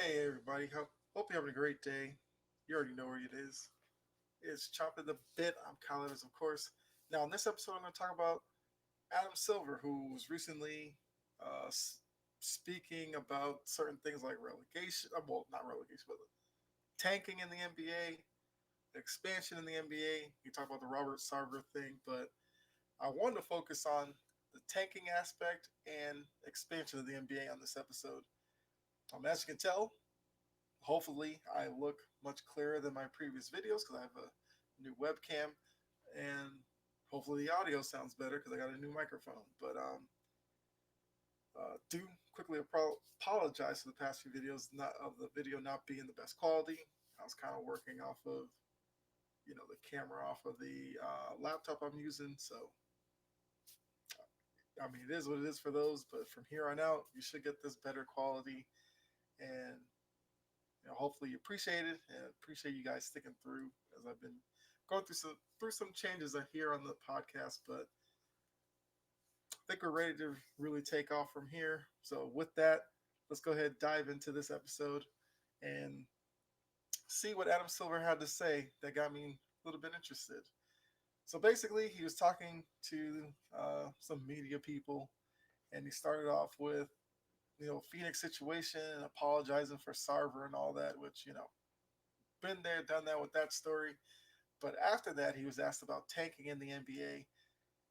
Hey everybody, hope you're having a great day. You already know where it is. It's Chopping the Bit. I'm Kyle Evans, of course. Now, in this episode, I'm going to talk about Adam Silver, who was recently speaking about certain things like relegation. Well, not relegation, but tanking in the NBA, expansion in the NBA. He talked about the Robert Sarver thing, but I wanted to focus on the tanking aspect and expansion of the NBA on this episode. As you can tell, hopefully I look much clearer than my previous videos because I have a new webcam, and hopefully the audio sounds better because I got a new microphone. But do quickly apologize for the past few videos not of the video not being the best quality. I was kind of working off of the camera off of the laptop I'm using, so I mean it is what it is for those. But from here on out, you should get this better quality, and hopefully you appreciate it and appreciate you guys sticking through as I've been going through some changes here on the podcast. But I think we're ready to really take off from here. So with that, let's go ahead and dive into this episode and see what Adam Silver had to say that got me a little bit interested. So basically, he was talking to some media people, and he started off with Phoenix situation and apologizing for Sarver and all that, which been there, done that with that story. But after that, he was asked about tanking in the NBA,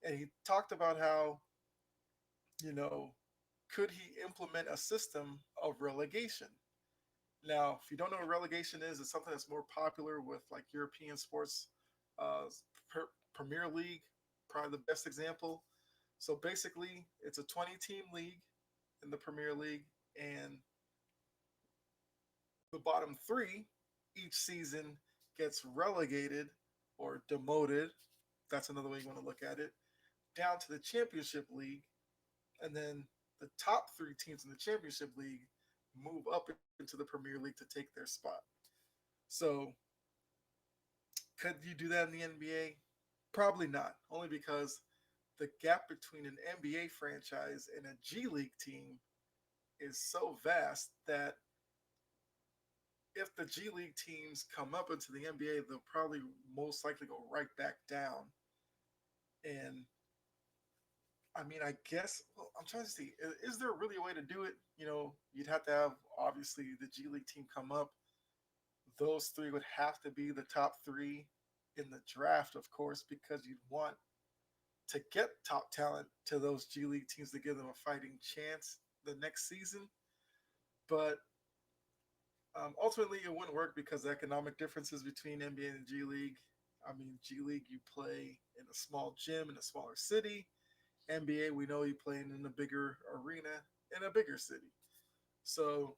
and he talked about how, you know, could he implement a system of relegation? Now, if you don't know what relegation is, it's something that's more popular with like European sports, uh, Premier League, probably the best example. So basically, it's a 20-team league in the Premier League, and the bottom three each season gets relegated or demoted. That's another way you want to look at it. Down to the Championship League, and then the top three teams in the Championship League move up into the Premier League to take their spot. So, could you do that in the NBA? Probably not, only because the gap between an NBA franchise and a G League team is so vast that if the G League teams come up into the NBA, they'll probably most likely go right back down. And I mean, I guess well, I'm trying to see, is there really a way to do it? You'd have to have obviously the G League team come up. Those three would have to be the top three in the draft, of course, because you'd want to get top talent to those G League teams to give them a fighting chance the next season. But ultimately, it wouldn't work because the economic differences between NBA and G League. I mean, G League, you play in a small gym in a smaller city. NBA, we know you playing in a bigger arena in a bigger city. So,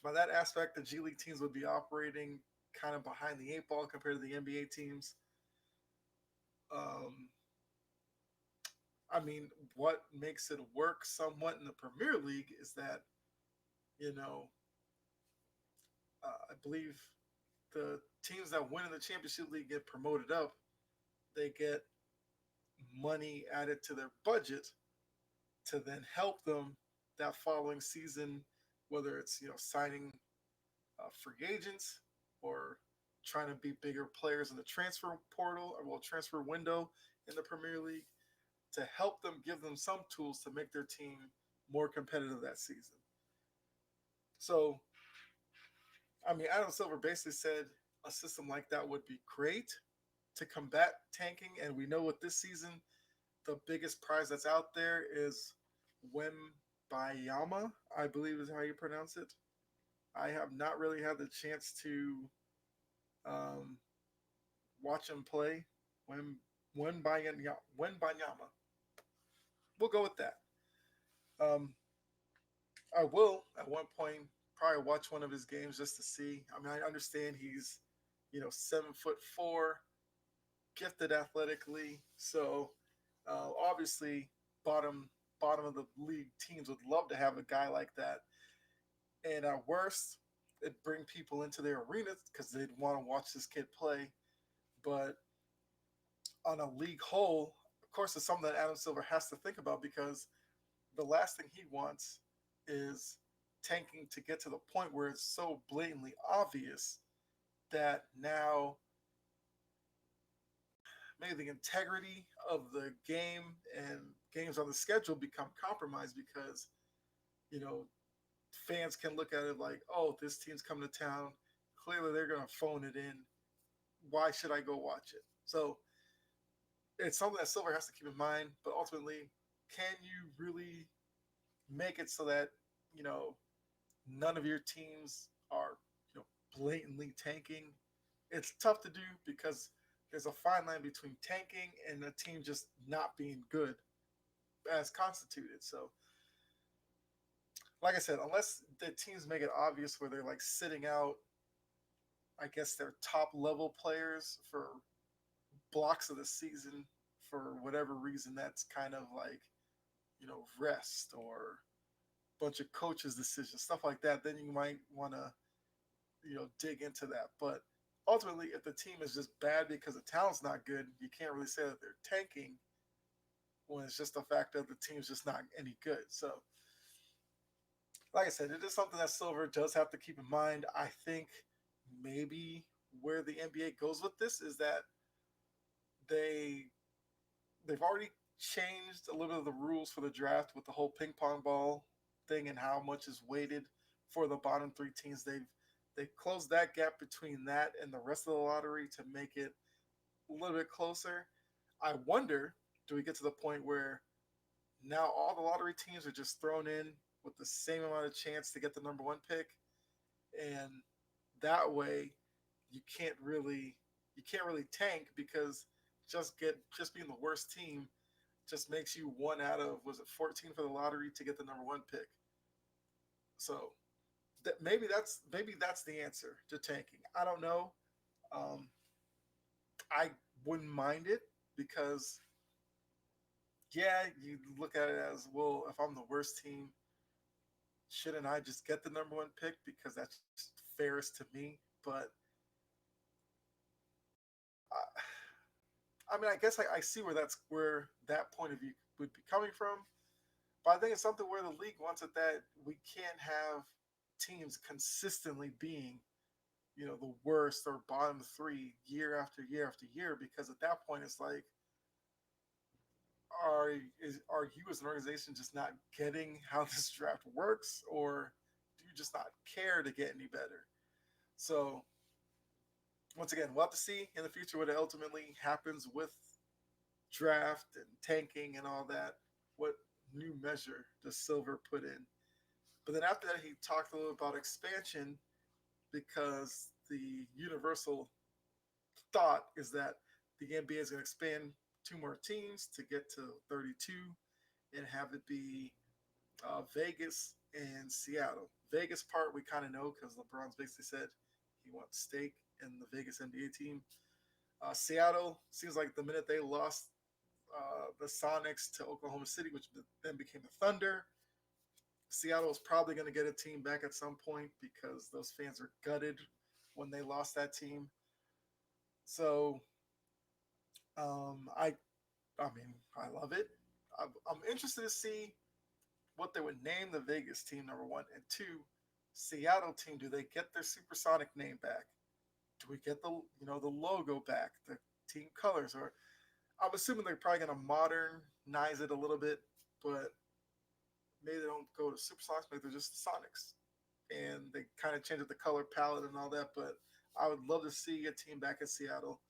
by that aspect, the G League teams would be operating kind of behind the eight ball compared to the NBA teams. Um, I mean, what makes it work somewhat in the Premier League is that, you know, I believe the teams that win in the Championship League get promoted up. They get money added to their budget to then help them that following season, whether it's signing free agents or trying to be bigger players in the transfer portal or transfer window in the Premier League to help them give them some tools to make their team more competitive that season. So, I mean, Adam Silver basically said a system like that would be great to combat tanking. And we know with this season, the biggest prize that's out there is Wembayama, I believe is how you pronounce it. I have not really had the chance to um, watch him play. Wembanyama. We'll go with that. Um, I will at one point probably watch one of his games just to see. I mean, I understand he's 7'4", gifted athletically, so obviously bottom bottom of the league teams would love to have a guy like that. And at worst, it bring people into their arenas because they'd want to watch this kid play. But on a league whole, of course, it's something that Adam Silver has to think about because the last thing he wants is tanking to get to the point where it's so blatantly obvious that now maybe the integrity of the game and games on the schedule become compromised because you know fans can look at it like, oh, this team's coming to town. Clearly, they're going to phone it in. Why should I go watch it? So it's something that Silver has to keep in mind. But ultimately, can you really make it so that you know none of your teams are blatantly tanking? It's tough to do because there's a fine line between tanking and a team just not being good as constituted. So, like I said, unless the teams make it obvious where they're like sitting out, I guess their top level players for blocks of the season for whatever reason, that's kind of like rest or a bunch of coaches' decisions, stuff like that. Then you might want to dig into that. But ultimately, if the team is just bad because the talent's not good, you can't really say that they're tanking when it's just the fact that the team's just not any good. So, like I said, it is something that Silver does have to keep in mind. I think maybe where the NBA goes with this is that they they've already changed a little bit of the rules for the draft with the whole ping pong ball thing and how much is weighted for the bottom three teams. They've closed that gap between that and the rest of the lottery to make it a little bit closer. I wonder, do we get to the point where now all the lottery teams are just thrown in with the same amount of chance to get the number one pick, and that way you can't really you can't really tank because just being the worst team just makes you one out of, was it 14 for the lottery to get the number one pick. So maybe that's the answer to tanking. I don't know. Um, I wouldn't mind it because yeah, you look at it as, well, if I'm the worst team, shouldn't I just get the number one pick because that's fairest to me? But I mean, I guess I see where that point of view would be coming from. But I think it's something where the league wants it that we can't have teams consistently being, the worst or bottom three year after year after year, because at that point it's like, are you as an organization just not getting how this draft works, or do you just not care to get any better? So once again, we'll have to see in the future what ultimately happens with draft and tanking and all that. What new measure does Silver put in? But then after that, he talked a little about expansion because the universal thought is that the NBA is going to expand two more teams to get to 32 and have it be Vegas and Seattle. Vegas part we kind of know because LeBron's basically said he wants stake in the Vegas NBA team. Seattle seems like the minute they lost the Sonics to Oklahoma City, which then became the Thunder, Seattle is probably going to get a team back at some point because those fans are gutted when they lost that team. So I mean, I love it. I'm interested to see what they would name the Vegas team, number one, and two, Seattle team. Do they get their supersonic name back? Do we get the logo back, the team colors? Or I'm assuming they're probably going to modernize it a little bit, but maybe they don't go to supersonics. Maybe they're just the Sonics, and they kind of change up the color palette and all that. But I would love to see a team back in Seattle.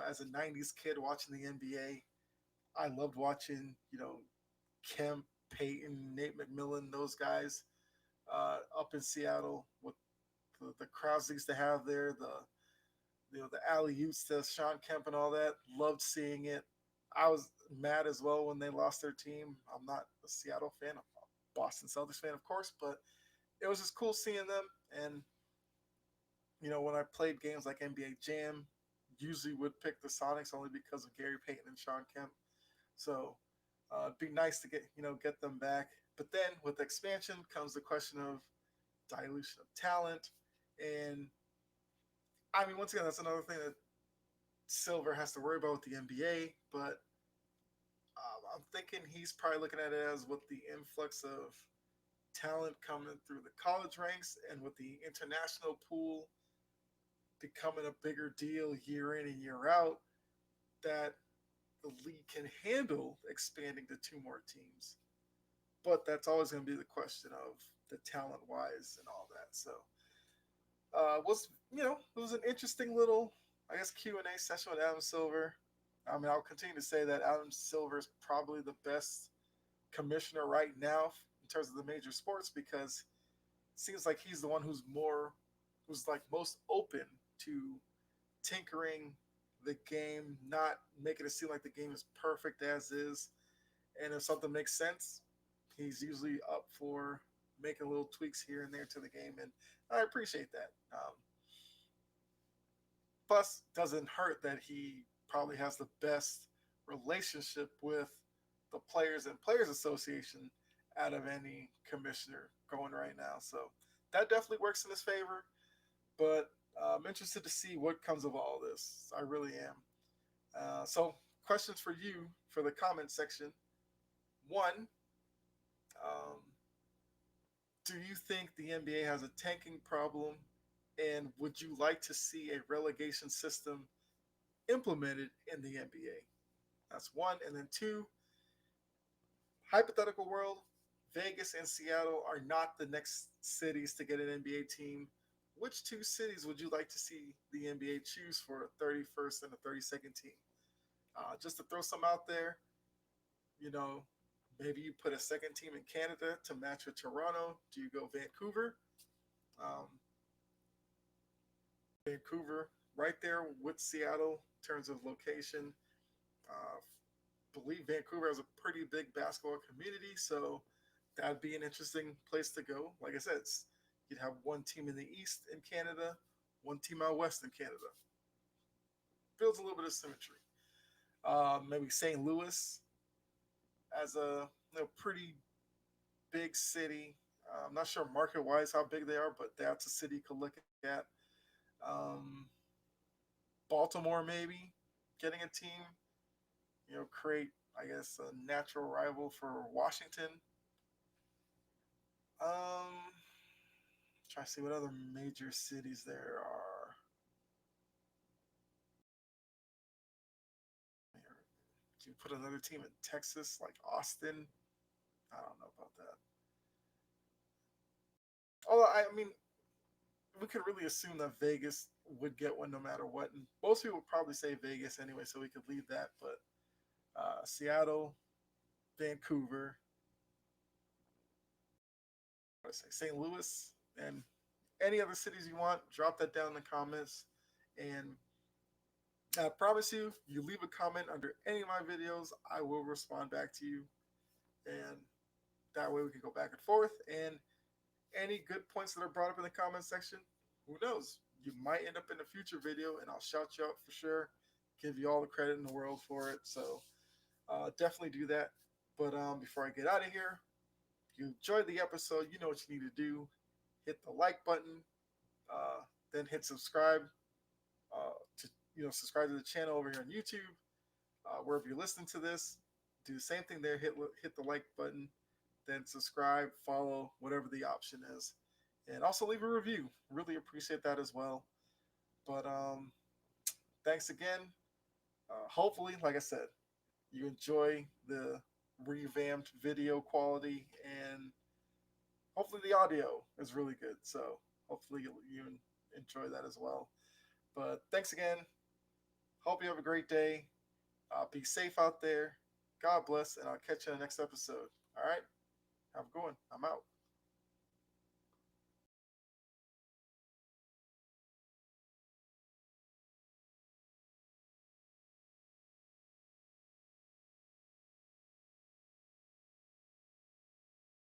As a '90s kid watching the NBA, I loved watching Kemp, Peyton, Nate McMillan, those guys up in Seattle with the crowds they used to have there, the alley oops to Sean Kemp and all that. Loved seeing it. I was mad as well when they lost their team. I'm not a Seattle fan. I'm a Boston Celtics fan, of course, but it was just cool seeing them. And when I played games like NBA Jam, usually would pick the Sonics only because of Gary Payton and Sean Kemp. So it'd be nice to get them back. But then with expansion comes the question of dilution of talent. And I mean, once again, that's another thing that Silver has to worry about with the NBA. But I'm thinking he's probably looking at it as with the influx of talent coming through the college ranks and with the international pool becoming a bigger deal year in and year out, that the league can handle expanding to two more teams. But that's always going to be the question of the talent wise and all that. So was it was an interesting little, I guess, Q&A session with Adam Silver. I mean, I'll continue to say that Adam Silver is probably the best commissioner right now in terms of the major sports, because it seems like he's the one who's like most open to tinkering the game, not making it seem like the game is perfect as is. And if something makes sense, he's usually up for making little tweaks here and there to the game, and I appreciate that. Plus, doesn't hurt that he probably has the best relationship with the Players and Players Association out of any commissioner going right now. So that definitely works in his favor. But I'm interested to see what comes of all this. I really am. So, questions for you for the comment section. One, um, do you think the NBA has a tanking problem? And would you like to see a relegation system implemented in the NBA? That's one. And then two, hypothetical world, Vegas and Seattle are not the next cities to get an NBA team. Which two cities would you like to see the NBA choose for a 31st and a 32nd team? Just to throw some out there, you know, maybe you put a second team in Canada to match with Toronto. Do you go Vancouver? Um, Vancouver, right there with Seattle in terms of location. Uh, believe Vancouver has a pretty big basketball community, so that'd be an interesting place to go. Like I said, you'd have one team in the East in Canada, one team out West in Canada. Builds a little bit of symmetry. Maybe St. Louis as a pretty big city. I'm not sure market wise how big they are, but that's a city you could look at. Um, Baltimore, maybe getting a team, create, I guess, a natural rival for Washington. Try to see what other major cities there are. Do you put another team in Texas, like Austin? I don't know about that. Although, I mean, we could really assume that Vegas would get one no matter what. And most people would probably say Vegas anyway, so we could leave that. But Seattle, Vancouver, what I say, St. Louis, and any other cities you want, drop that down in the comments. And I promise you, you leave a comment under any of my videos, I will respond back to you. And that way we can go back and forth. And any good points that are brought up in the comment section, who knows? You might end up in a future video and I'll shout you out for sure. Give you all the credit in the world for it. So definitely do that. But before I get out of here, if you enjoyed the episode, you know what you need to do. Hit the like button, then hit subscribe to subscribe to the channel over here on YouTube. Wherever you're listening to this, do the same thing there. Hit the like button, then subscribe, follow, whatever the option is, and also leave a review. Really appreciate that as well. But thanks again. Hopefully, like I said, you enjoy the revamped video quality, and hopefully the audio is really good. So hopefully you enjoy that as well. But thanks again. Hope you have a great day. Be safe out there. God bless, and I'll catch you in the next episode. All right? Have a good one. I'm out.